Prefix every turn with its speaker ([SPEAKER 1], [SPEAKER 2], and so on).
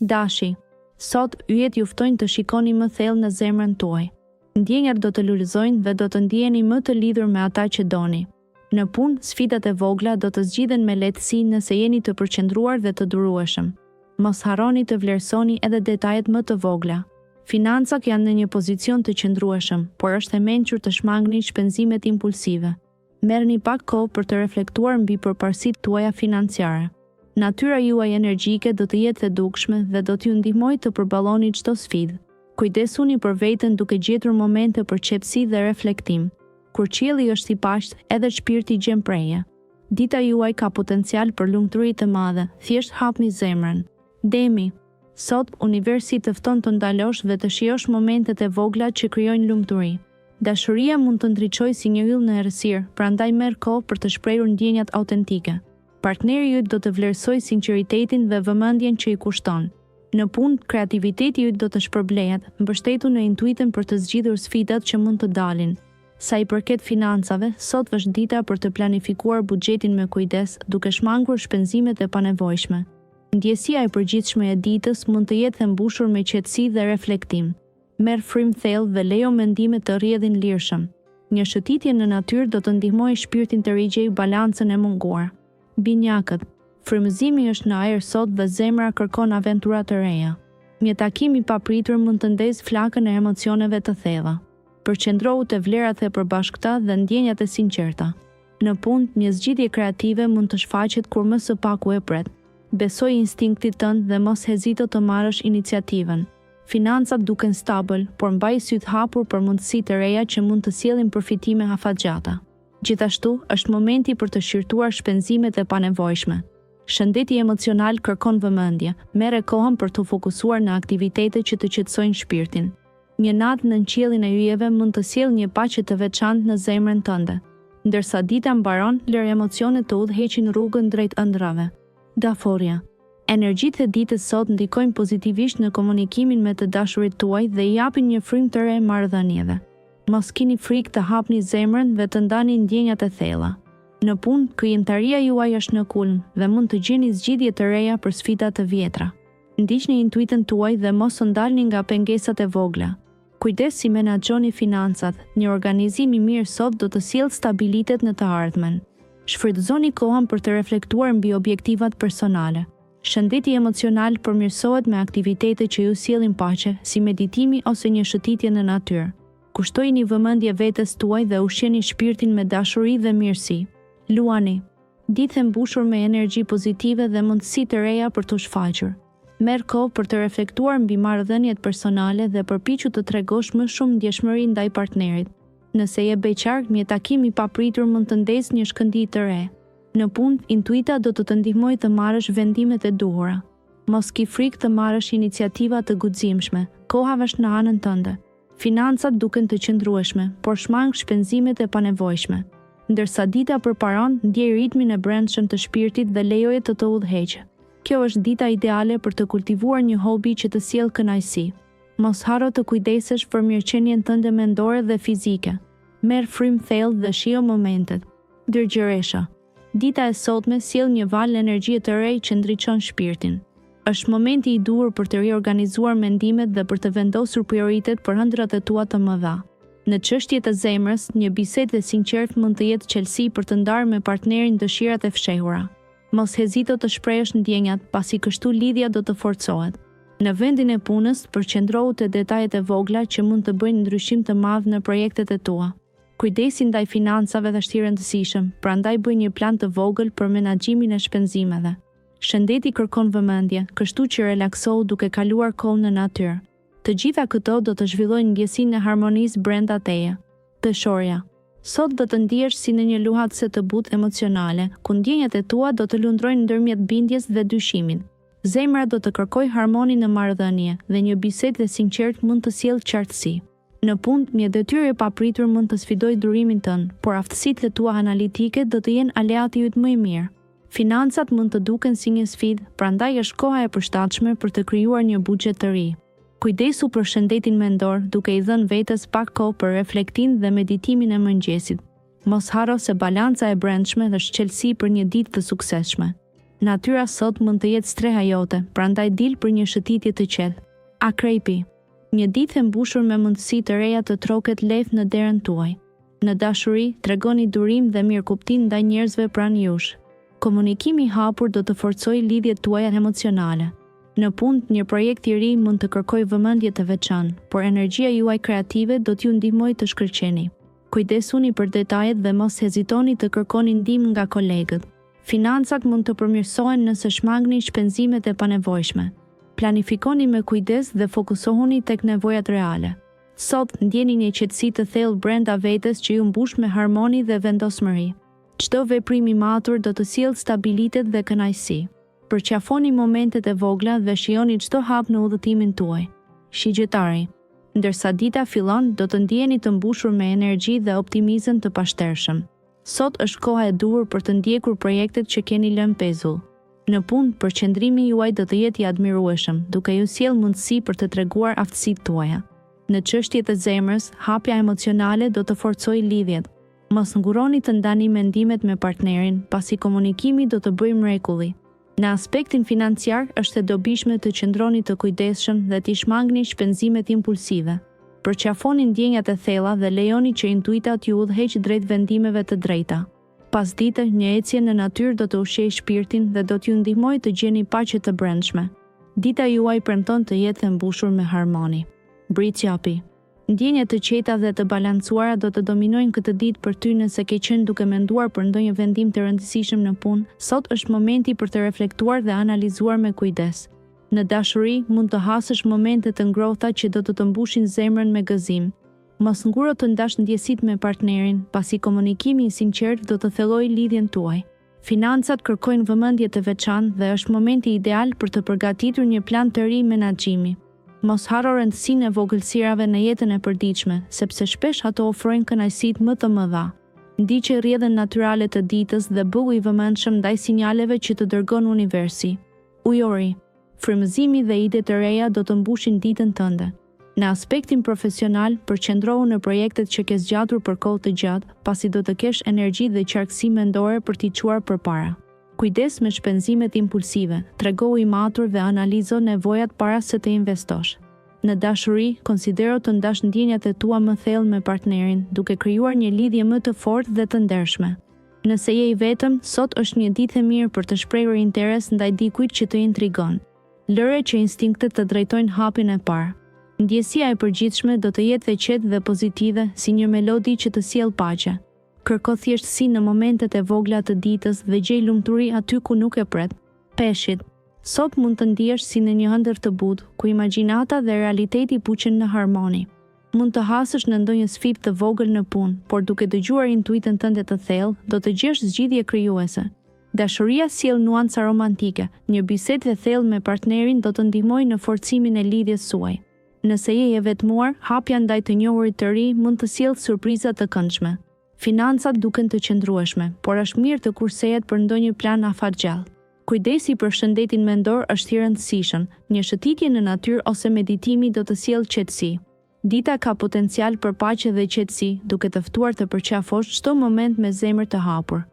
[SPEAKER 1] Dashi, sot yjet ju ftojnë të shikoni më thellë në zemrën tuaj. Ndjenjat do të lulëzojnë dhe do të ndjeni më të lidhur me ata që doni. Në punë, sfidat e vogla do të zgjidhen me lehtësi nëse jeni të përqendruar dhe të durueshëm. Mos harroni të vlerësoni edhe detajet më të vogla. Financat janë në një pozicion të qëndrueshëm, por është e mençur të shmangni shpenzimet impulsive. Merrni pak kohë për të reflektuar mbi përparësitë tuaja financiare. Natyra juaj energjike do të jetë e dukshme dhe do t'ju ndihmojë të përballoni çdo sfidë. Kujdesuni për veten duke gjetur momente për qetësi dhe reflektim. Kur qielli është i pashtë, edhe shpirti gjen preje. Dita juaj ka potencial për lumturi të madhe, thjesht hapni zemrën. Demi, sot universi të fton të ndalosh dhe të shijosh momentet e vogla që krijojnë lumturi. Dashuria mund të ndriçojë si një yll në errësirë, prandaj merr kohë për të shprehur ndjenjat autentike. Partneri yt do të vlerësojë sinqeritetin dhe vëmendjen që i kushton. Në punë, kreativiteti yt do të shpërblehet, mbështetur në intuitën për të zgjidhur sfidat që mund të dalin. Sa i përket financave, sot është dita për të planifikuar buxhetin me kujdes, duke shmangur shpenzimet e panevojshme. Ndjesia e përgjithshme e ditës mund të jetë e mbushur me qetësi dhe reflektim. Merr frymë thellë dhe lejo mendimet të rrjedhin lirshëm. Një shëtitje në natyrë do të ndihmojë shpirtin të rigjej balancën e munguar. Binjakët, frymëzimi është në ajër sot dhe zemra kërkon aventura të reja. Një takim i papritur mund të ndezë flakën e emocioneve të thella. Përqendrohu te vlerat e përbashkëta dhe ndjenjat e sinqerta. Në punë, një zgjidhje kreative mund të shfaqet kur më së paku e pret. Besoj instinktit tënd dhe mos hezito të marrësh iniciativën. Financat duken stabil, por mbaj syt hapur për mundësi të reja që mund të sjellin përfitime afatgjata. Gjithashtu, është momenti për të shqyrtuar shpenzimet e panevojshme. Shëndeti emocional kërkon vëmendje, merre kohën për të fokusuar në aktivitete që të qetësojnë shpirtin. Një natë në qiellin e yjeve mund të sjellë një paqe të veçantë në zemrën tënde. Ndërsa dita mbaron, lër emocionet të udhëheqin rrugën drejt ëndrave. Daforia. Energjitë e ditës sot ndikojnë pozitivisht në komunikimin me të dashurit tuaj dhe i japin një frymë të re marrëdhënieve. Mos kini frikë të hapni zemrën dhe të ndani ndjenjat e thella. Në punë, krijimtaria juaj është në kulm dhe mund të gjeni zgjidhje të reja për sfida të vjetra. Ndiqni intuitën tuaj dhe mos u ndalni nga pengesat e vogla. Kujdes si menaxhoni financat, një organizim i mirë sot do të sjellë stabilitet në të ardhmen. Shfrytëzoni kohën për të reflektuar mbi objektivat personale. Shëndeti emocional përmirësohet me aktivitete që ju sjellin paqe, si meditimi ose një shëtitje në natyrë. Kushtojini vëmendje vetes tuaj dhe ushqeni shpirtin me dashuri dhe mirësi. Luani. Ditë e mbushur me energji pozitive dhe mundësi të reja për të shfaqur. Merr kohë për të reflektuar mbi marrëdhëniet personale dhe përpiqu të tregosh më shumë ndjeshmëri ndaj partnerit. Nëse je beqar, një takim i papritur mund të ndezë një shkëndij të re. Në punë, intuita do të të ndihmojë të marrësh vendimet e duhura. Mos ki frikë të marrësh iniciativa të guximshme. Koha është në anën tënde. Financat duken të qëndrueshme, por shmang shpenzimet e panevojshme. Ndërsa dita përparon, ndjej ritmin e brendshëm të shpirtit dhe lejoje të udhëheqë. Kjo është dita ideale për të kultivuar një hobi që të sjellë kënaqësi. Mos harro të kujdesesh për mirëqenien tënde mendore dhe fizike. Merr frymë thellë dhe shijo momentet. Dërgjëresha. Dita e sotme sjell një val energjie të re që ndriçon shpirtin. Është momenti i duhur për të riorganizuar mendimet dhe për të vendosur prioritet për ëndrat e tua të mëdha. Në çështje të zemrës, një bisedë e sinqertë mund të jetë çelësi për të ndarë me partnerin dëshirat e fshehura. Mos hezito të shprehësh ndjenjat, pasi kështu lidhja do të forcohet. Në vendin e punës, përqendrohu te detajet e vogla që mund të bëjnë ndryshim të madh në projektet e tua. Kujdesi ndaj financave është i rëndësishëm, prandaj bëj një plan të vogël për menaxhimin e shpenzimeve. Shëndeti kërkon vëmendje, kështu që relaksohu duke kaluar kohë në natyrë. Të gjitha këto do të zhvillojnë ndjesinë e harmonisë brenda teje. Dëshorja. Sot do të ndihesh si në një luhatëse të butë emocionale, ku ndjenjat e tua do të lundrojnë ndërmjet bindjes dhe dyshimin. Zemra do të kërkojë harmoni në marrëdhënie dhe një bisedë e sinqertë mund të sjellë qartësi. Në punë, një detyrë e papritur mund të sfidojë durimin tënd, por aftësitë tua analitike do të jenë aleati yt më i mirë. Financat mund të duken si një sfidë, prandaj është koha e përshtatshme për të krijuar një buxhet të ri. Kujdesu për shëndetin mendor, duke i dhënë vetes pak kohë për reflektim dhe meditimin e mëngjesit. Mos harro se balanca e brendshme është çelësi për një ditë të suksesshme. Natyra sot mund të jetë streha jote, prandaj dil për një shëtitje të qetë. Akrepi. Një ditë e mbushur me mundësi të reja të troket lehtë në derën tuaj. Në dashuri, tregoni durim dhe mirëkuptim ndaj njerëzve pranë jush. Komunikimi i hapur do të forcojë lidhjet tuaja emocionale. Në punë, një projekt i ri mund të kërkojë vëmendje të veçantë, por energjia juaj kreative do t'ju ndihmojë të shkëlqeni. Kujdesuni për detajet dhe mos hezitoni të kërkoni ndihmë nga kolegët. Financat mund të përmirësohen nëse shmangni shpenzimet e panevojshme. Planifikoni me kujdes dhe fokusohuni tek nevojat reale. Sot ndjeni një qetësi të thellë brenda vetes që ju mbush me harmoni dhe vendosmëri. Çdo veprim i matur do të sjellë stabilitet dhe kënaqësi. Përqafoni momentet e vogla dhe shijoni çdo hap në udhëtimin tuaj. Shigjetari. Ndërsa dita fillon, do të ndjeni të mbushur me energji dhe optimizëm të pashtershëm. Sot është koha e duhur për të ndjekur projektet që keni lënë pezull. Në punë, përqendrimi juaj do të jetë i admirueshëm, duke ju sjellë mundësi për të treguar aftësitë tuaja. Në çështjet e zemrës, hapja emocionale do të forcojë lidhjet. Mos nguroni të ndani mendimet me partnerin, pasi komunikimi do të bëjë mrekulli. Në aspektin financiar, është e dobishme të qëndroni të kujdesshëm dhe të shmangni shpenzimet impulsive. Përqafoni ndjenjat e thella dhe lejoni që intuita t'ju udhëheqë drejt vendimeve të drejta. Pas dite, një ecje në natyrë do të ushqejë shpirtin dhe do t'ju ndihmojë të gjeni paqe të brendshme. Dita juaj premton të jetë e mbushur me harmoni. Britsjapi. Ndjenjet të qeta dhe të balancuara do të dominojnë këtë ditë për ty nëse ke qenë duke menduar për ndonjë vendim të rëndësishëm në punë. Sot është momenti për të reflektuar dhe analizuar me kujdes. Në dashuri, mund të hasësh momente të ngrohta që do të mbushin zemrën me gëzim. Mos nguro të ndash ndjesitë me partnerin, pasi komunikimi i sinqert do të thellojë lidhjen tuaj. Financat kërkojnë vëmendje të veçantë dhe është momenti ideal për të përgatitur një plan të ri menaxhimi. Mos harro rëndësinë e vogëlsirave në jetën e përditshme, sepse shpesh ato ofrojnë kënaqësitë më të mëdha. Ndiqi rrjedhën natyrale të ditës dhe bëhu i vëmendshëm ndaj sinjaleve që të dërgon universi. Ujori. Frymëzimi dhe ide të reja do të mbushin ditën tënde. Në aspektin profesional, përqendrohu në projektet që ke zgjatur për kohë të gjatë, pasi do të kesh energji dhe qartësi mendore për t'i çuar përpara. Kujdes me shpenzimet impulsive, tregohu i matur dhe analizo nevojat para se të investosh. Në dashuri, konsidero të ndash ndjenjat e tua më thellë me partnerin, duke krijuar një lidhje më të fortë dhe të ndershme. Nëse je i vetëm, sot është një ditë e mirë për të shprehur interes ndaj dikujt që të intrigon. Lëre që instinktet të drejtojnë hapin e parë. Ndjesia e përgjithshme do të jetë e qetë dhe pozitive, si një melodi që të sjellë paqe. Kërko thjeshtësi në momentet e vogla të ditës dhe gjej lumturi aty ku nuk e pret. Peshqit. Sot mund të ndihesh si në një ëndër të butë, ku imagjinata dhe realiteti puqen në harmoni. Mund të hasësh në ndonjë sfidë të vogël në punë, por duke dëgjuar intuitën tënde të thellë, do të gjesh zgjidhje krijuese. Dashuria sjell nuanca romantike. Një bisedë e thellë me partnerin do të ndihmojë në forcimin e lidhjes suaj. Nëse je i vetmuar, hapja ndaj të njohurit të ri mund të sjellë surpriza të këndshme. Financat duken të qëndrueshme, por është mirë të kursehet për ndonjë plan afatgjallë. Kujdesi për shëndetin mendor është i rëndësishëm. Një shëtitje në natyrë ose meditimi do të sjellë qetësi. Dita ka potencial për paqe dhe qetësi, duke të ftuar të përqafosh çdo moment me zemër të hapur.